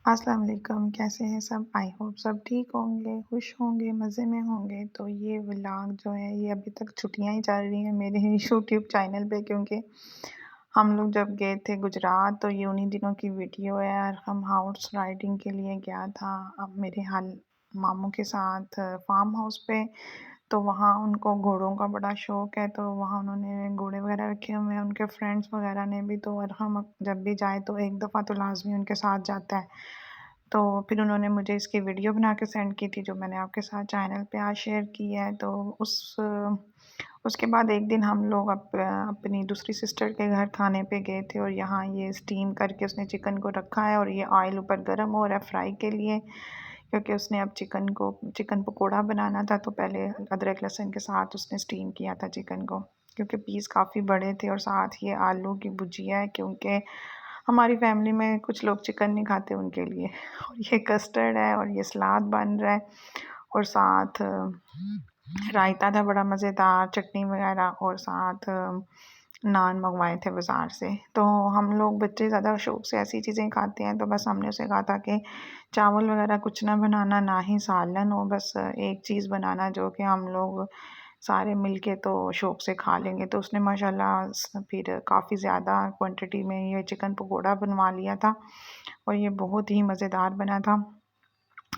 अस्सलाम वालेकुम, कैसे हैं सब? आई होप सब ठीक होंगे, खुश होंगे, मज़े में होंगे। तो ये व्लॉग जो है ये अभी तक छुट्टियाँ ही चल रही हैं मेरे यूट्यूब चैनल पे, क्योंकि हम लोग जब गए थे गुजरात तो ये उन्हीं दिनों की वीडियो है। और हम हाउस राइडिंग के लिए गया था अब मेरे हाल मामू के साथ फार्म हाउस पे। तो वहाँ उनको घोड़ों का बड़ा शौक़ है, तो वहाँ उन्होंने घोड़े वगैरह रखे हुए हैं, उनके फ्रेंड्स वगैरह ने भी। तो और हम जब भी जाए तो एक दफ़ा तो लाज़मी उनके साथ जाता है। तो फिर उन्होंने मुझे इसकी वीडियो बना के सेंड की थी, जो मैंने आपके साथ चैनल पे आज शेयर की है। तो उसके बाद एक दिन हम लोग अपनी दूसरी सिस्टर के घर खाने पे गए थे, और यहाँ ये स्टीम करके उसने चिकन को रखा है, और ये ऑयल ऊपर गर्म हो रहा है फ्राई के लिए, क्योंकि उसने अब चिकन पकोड़ा बनाना था। तो पहले अदरक लहसुन के साथ उसने स्टीम किया था चिकन को, क्योंकि पीस काफ़ी बड़े थे। और साथ ये आलू की भुजिया है, क्योंकि हमारी फैमिली में कुछ लोग चिकन नहीं खाते उनके लिए। और ये कस्टर्ड है, और ये सलाद बन रहा है, और साथ रायता था बड़ा मज़ेदार, चटनी वगैरह, और साथ नान मंगवाए थे बाज़ार से। तो हम लोग बच्चे ज़्यादा शौक़ से ऐसी चीज़ें खाते हैं, तो बस हमने उसे कहा था कि चावल वगैरह कुछ ना बनाना, ना ही सालन हो, बस एक चीज़ बनाना जो कि हम लोग सारे मिलके तो शौक़ से खा लेंगे। तो उसने माशाल्लाह फिर काफ़ी ज़्यादा क्वांटिटी में ये चिकन पकोड़ा बनवा लिया था, और ये बहुत ही मज़ेदार बना था।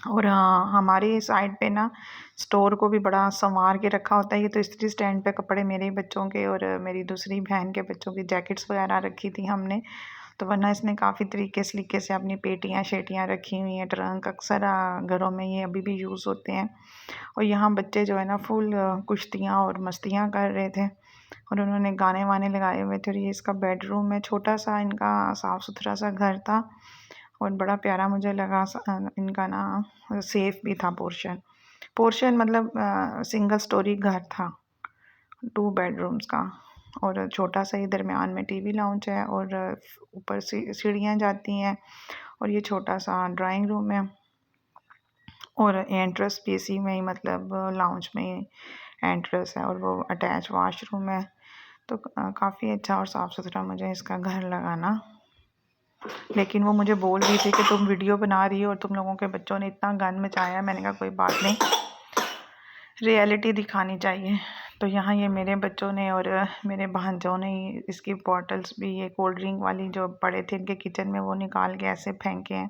और हमारी साइड पे ना स्टोर को भी बड़ा संवार के रखा होता है। ये तो इस्त्री स्टैंड पे कपड़े मेरे बच्चों के और मेरी दूसरी बहन के बच्चों की जैकेट्स वगैरह रखी थी हमने। तो वरना इसने काफ़ी तरीके से अपनी पेटियाँ शेटियाँ रखी हुई हैं, ट्रंक अक्सर घरों में ये अभी भी यूज़ होते हैं। और यहाँ बच्चे जो है ना फुल कुश्तियाँ और मस्तियाँ कर रहे थे, और उन्होंने गाने वाने लगाए हुए थे। और ये इसका बेडरूम है, छोटा सा इनका साफ़ सुथरा सा घर था, और बड़ा प्यारा मुझे लगा। इनका ना सेफ भी था, पोर्शन पोर्शन मतलब सिंगल स्टोरी घर था, 2 बेडरूम्स का। और छोटा सा ही दरमियान में टीवी लाउंज है, और ऊपर सीढ़ियाँ जाती हैं, और ये छोटा सा ड्राइंग रूम है, और एंट्रेंस भी इसी में ही, मतलब लाउंज में ही एंट्रेंस है, और वो अटैच वॉशरूम है। तो काफ़ी अच्छा और साफ़ सुथरा मुझे इसका घर लगा ना। लेकिन वो मुझे बोल रही थी कि तुम वीडियो बना रही हो और तुम लोगों के बच्चों ने इतना गंद मचाया है। मैंने कहा कोई बात नहीं, रियलिटी दिखानी चाहिए। तो यहाँ ये मेरे बच्चों ने और मेरे भांजों ने इसकी बॉटल्स भी, ये कोल्ड ड्रिंक वाली जो पड़े थे इनके किचन में, वो निकाल के ऐसे फेंके हैं।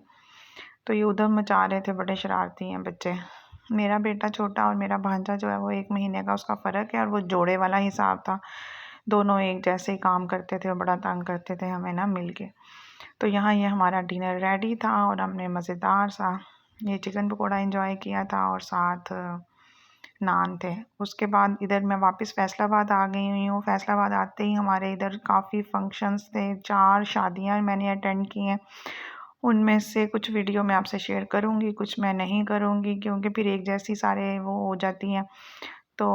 तो ये उधम मचा रहे थे, बड़े शरारती हैं बच्चे। मेरा बेटा छोटा और मेरा भांजा जो है वो 1 महीने का उसका फ़र्क है, और वो जोड़े वाला हिसाब था। दोनों एक जैसे ही काम करते थे और बड़ा तंग करते थे हमें ना मिल के। तो यहाँ ये हमारा डिनर रेडी था, और हमने मज़ेदार सा ये चिकन पकोड़ा एंजॉय किया था, और साथ नान थे। उसके बाद इधर मैं वापस फैसलाबाद आ गई हुई हूँ। फैसलाबाद आते ही हमारे इधर काफ़ी फंक्शंस थे, 4 शादियाँ मैंने अटेंड की हैं। उनमें से कुछ वीडियो मैं आपसे शेयर करूँगी, कुछ मैं नहीं करूँगी, क्योंकि फिर एक जैसी सारे वो हो जाती हैं। तो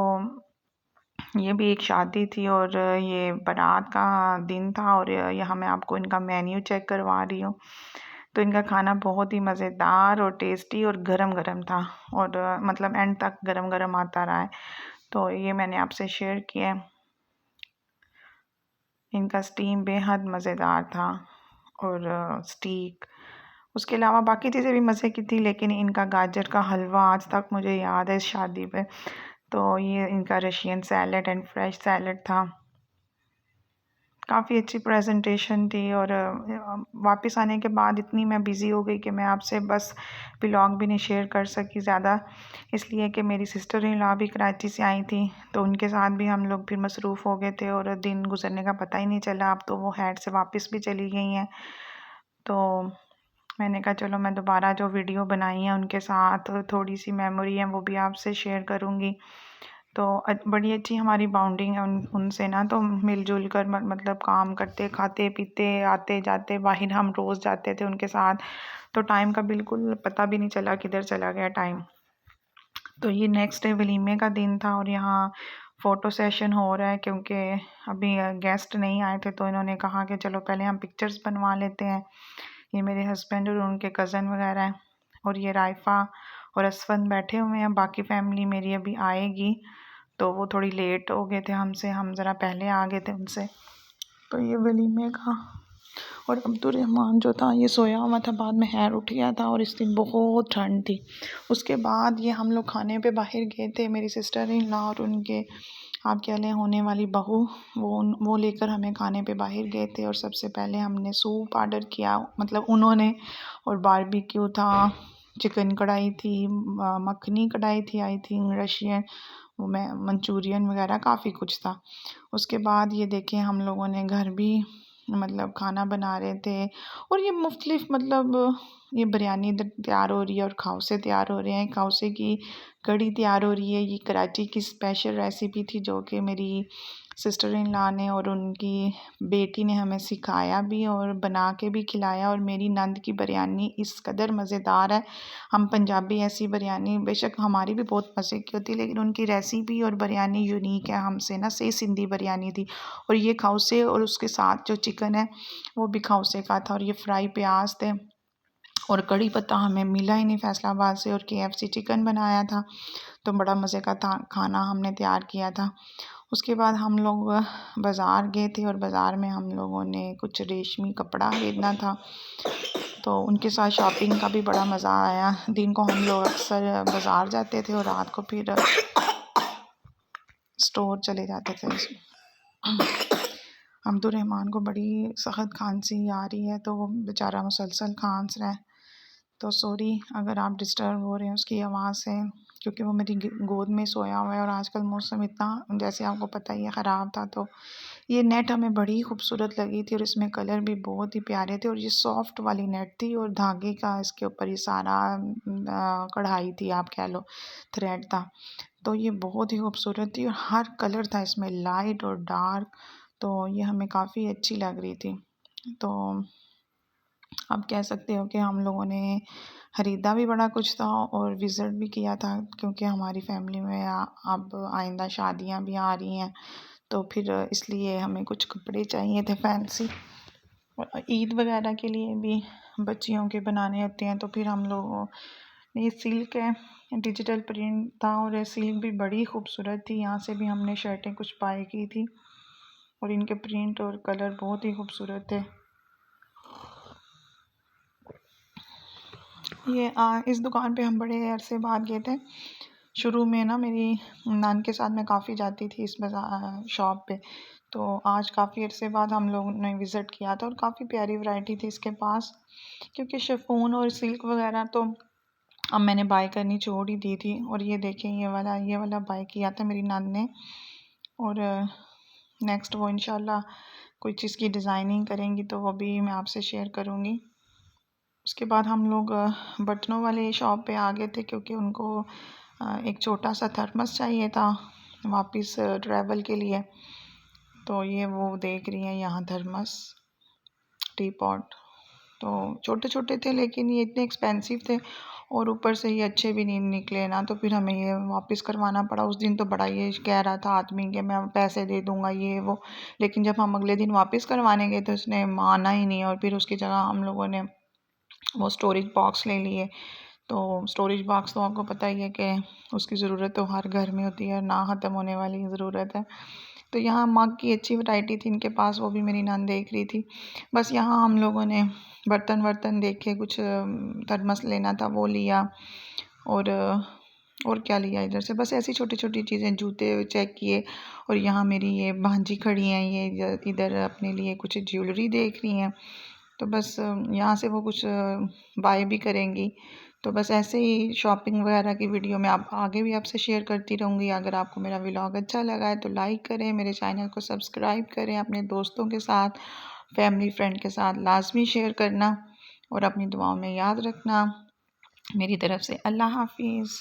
ये भी एक शादी थी, और ये बारात का दिन था, और यहाँ मैं आपको इनका मेन्यू चेक करवा रही हूँ। तो इनका खाना बहुत ही मज़ेदार और टेस्टी और गरम-गरम था, और मतलब एंड तक गरम-गरम आता रहा है। तो ये मैंने आपसे शेयर किया है। इनका स्टीम बेहद मज़ेदार था, और स्टीक, उसके अलावा बाकी चीज़ें भी मज़े की थी, लेकिन इनका गाजर का हलवा आज तक मुझे याद है इस शादी पे। तो ये इनका Russian salad and fresh salad था। काफ़ी अच्छी प्रेजेंटेशन थी, और वापस आने के बाद इतनी मैं बिज़ी हो गई कि मैं आपसे बस व्लॉग भी नहीं शेयर कर सकी ज़्यादा, इसलिए कि मेरी सिस्टर इन लॉ भी कराची से आई थी। तो उनके साथ भी हम लोग फिर मसरूफ़ हो गए थे, और दिन गुजरने का पता ही नहीं चला। अब तो वो हैड से वापस भी चली गई हैं। तो मैंने कहा चलो मैं दोबारा जो वीडियो बनाई है उनके साथ थोड़ी सी मेमोरी है वो भी आपसे शेयर करूँगी। तो बड़ी अच्छी हमारी बाउंडिंग है उनसे ना। तो मिलजुल कर मतलब काम करते, खाते पीते, आते जाते, बाहर हम रोज़ जाते थे उनके साथ। तो टाइम का बिल्कुल पता भी नहीं चला किधर चला गया टाइम। तो ये नेक्स्ट डे वलीमे का दिन था, और यहाँ फ़ोटो सेशन हो रहा है, क्योंकि अभी गेस्ट नहीं आए थे। तो इन्होंने कहा कि चलो पहले हम पिक्चर्स बनवा लेते हैं। ये मेरे हस्बैंड और उनके कज़न वगैरह हैं, और ये राइफ़ा और असफन बैठे हुए हैं। बाकी फ़ैमिली मेरी अभी आएगी, तो वो थोड़ी लेट हो गए थे हमसे, हम ज़रा पहले आ गए थे उनसे। तो ये वलीमे का और अब्दुलरहमान जो था ये सोया हुआ था, बाद में हैर उठ गया था और इस दिन बहुत ठंड थी। उसके बाद ये हम लोग खाने पे बाहर गए थे, मेरी सिस्टर इन लॉ और उनके आप कह लें होने वाली बहू, वो लेकर हमें खाने पे बाहर गए थे। और सबसे पहले हमने सूप ऑर्डर किया, मतलब उन्होंने, और बारबेक्यू था, चिकन कढ़ाई थी, मखनी कढ़ाई थी, आई थिंक रशियन, वो मैं मंचूरियन वगैरह काफ़ी कुछ था। उसके बाद ये देखें हम लोगों ने घर भी मतलब खाना बना रहे थे, और ये मुख्तलिफ मतलब ये बिरयानी तैयार हो रही है और खाउसे तैयार हो रहे हैं। खाउसे की कढ़ी तैयार हो रही है। ये कराची की स्पेशल रेसिपी थी जो कि मेरी सिस्टर इन लॉ ने और उनकी बेटी ने हमें सिखाया भी और बना के भी खिलाया। और मेरी नंद की बिरयानी इस कदर मज़ेदार है। हम पंजाबी ऐसी बिरयानी बेशक हमारी भी बहुत मज़े की होती है, लेकिन उनकी रेसिपी और बिरयानी यूनिक है हमसे ना। सही सिंधी बिरयानी थी। और ये खाउसे और उसके साथ जो चिकन है वो भी खाउसे का था, और ये फ्राई प्याज थे, और कड़ी पत्ता हमें मिला ही नहीं फैसलाबाद से, और KFC चिकन बनाया था। तो बड़ा मज़े का था खाना हमने तैयार किया था। उसके बाद हम लोग बाज़ार गए थे, और बाज़ार में हम लोगों ने कुछ रेशमी कपड़ा खरीदना था, तो उनके साथ शॉपिंग का भी बड़ा मज़ा आया। दिन को हम लोग अक्सर बाज़ार जाते थे और रात को फिर स्टोर चले जाते थे। अब्दुलरहमान को बड़ी सख्त खांसी आ रही है, तो वो बेचारा मुसलसल खांस रहा है। तो सॉरी अगर आप डिस्टर्ब हो रहे हैं उसकी आवाज़ से, क्योंकि वो मेरी गोद में सोया हुआ है। और आजकल मौसम इतना, जैसे आपको पता ही है, ख़राब था। तो ये नेट हमें बड़ी खूबसूरत लगी थी, और इसमें कलर भी बहुत ही प्यारे थे, और ये सॉफ्ट वाली नेट थी, और धागे का इसके ऊपर ये सारा कढ़ाई थी, आप कह लो थ्रेड था। तो ये बहुत ही खूबसूरत थी, और हर कलर था इसमें, लाइट और डार्क। तो ये हमें काफ़ी अच्छी लग रही थी। तो आप कह सकते हो कि हम लोगों ने ख़रीदा भी बड़ा कुछ था और विज़िट भी किया था, क्योंकि हमारी फैमिली में अब आइंदा शादियां भी आ रही हैं। तो फिर इसलिए हमें कुछ कपड़े चाहिए थे फैंसी, और ईद वगैरह के लिए भी बच्चियों के बनाने होते हैं। तो फिर हम लोगों ने, ये सिल्क है, डिजिटल प्रिंट था, और ये सिल्क भी बड़ी खूबसूरत थी। यहाँ से भी हमने शर्टें कुछ बाय की थी, और इनके प्रिंट और कलर बहुत ही खूबसूरत थे। ये इस दुकान पे हम बड़े अरसे बाद गए थे। शुरू में ना मेरी नान के साथ मैं काफ़ी जाती थी इस बाज़ार शॉप पे। तो आज काफ़ी अरसे बाद हम लोगों ने विज़िट किया था, और काफ़ी प्यारी वैरायटी थी इसके पास, क्योंकि शिफॉन और सिल्क वगैरह तो अब मैंने बाय करनी छोड़ ही दी थी। और ये देखें, ये वाला बाय किया था मेरी नान ने, और नेक्स्ट वो इंशाल्लाह कोई चीज़ की डिज़ाइनिंग करेंगी तो वो भी मैं आपसे शेयर करूँगी। उसके बाद हम लोग बर्तनों वाले शॉप पे आ गए थे, क्योंकि उनको एक छोटा सा थर्मस चाहिए था वापस ट्रैवल के लिए। तो ये वो देख रही हैं यहाँ थर्मस, टी पॉट। तो छोटे छोटे थे, लेकिन ये इतने एक्सपेंसिव थे, और ऊपर से ये अच्छे भी नहीं निकले ना। तो फिर हमें ये वापस करवाना पड़ा। उस दिन तो बड़ा ये कह रहा था आदमी कि मैं पैसे दे दूँगा ये वो, लेकिन जब हम अगले दिन वापस करवाने गए तो उसने माना ही नहीं। और फिर उसकी जगह हम लोगों ने वो स्टोरेज बॉक्स ले लिए। तो स्टोरेज बॉक्स तो आपको पता ही है कि उसकी ज़रूरत तो हर घर में होती है, ना ख़त्म होने वाली ज़रूरत है। तो यहाँ मग की अच्छी वैरायटी थी इनके पास, वो भी मेरी नान देख रही थी। बस यहाँ हम लोगों ने बर्तन वर्तन देखे, कुछ थर्मस लेना था वो लिया, और और क्या लिया इधर से, बस ऐसी छोटी छोटी चीज़ें, जूते चेक किए। और यहाँ मेरी ये भांजी खड़ी हैं, ये इधर अपने लिए कुछ ज्वेलरी देख रही हैं। तो बस यहाँ से वो कुछ बाय भी करेंगी। तो बस ऐसे ही शॉपिंग वगैरह की वीडियो मैं आप आगे भी आपसे शेयर करती रहूँगी। अगर आपको मेरा व्लॉग अच्छा लगा है तो लाइक करें, मेरे चैनल को सब्सक्राइब करें, अपने दोस्तों के साथ, फैमिली फ्रेंड के साथ लाजमी शेयर करना, और अपनी दुआओं में याद रखना। मेरी तरफ से अल्लाह हाफिज़।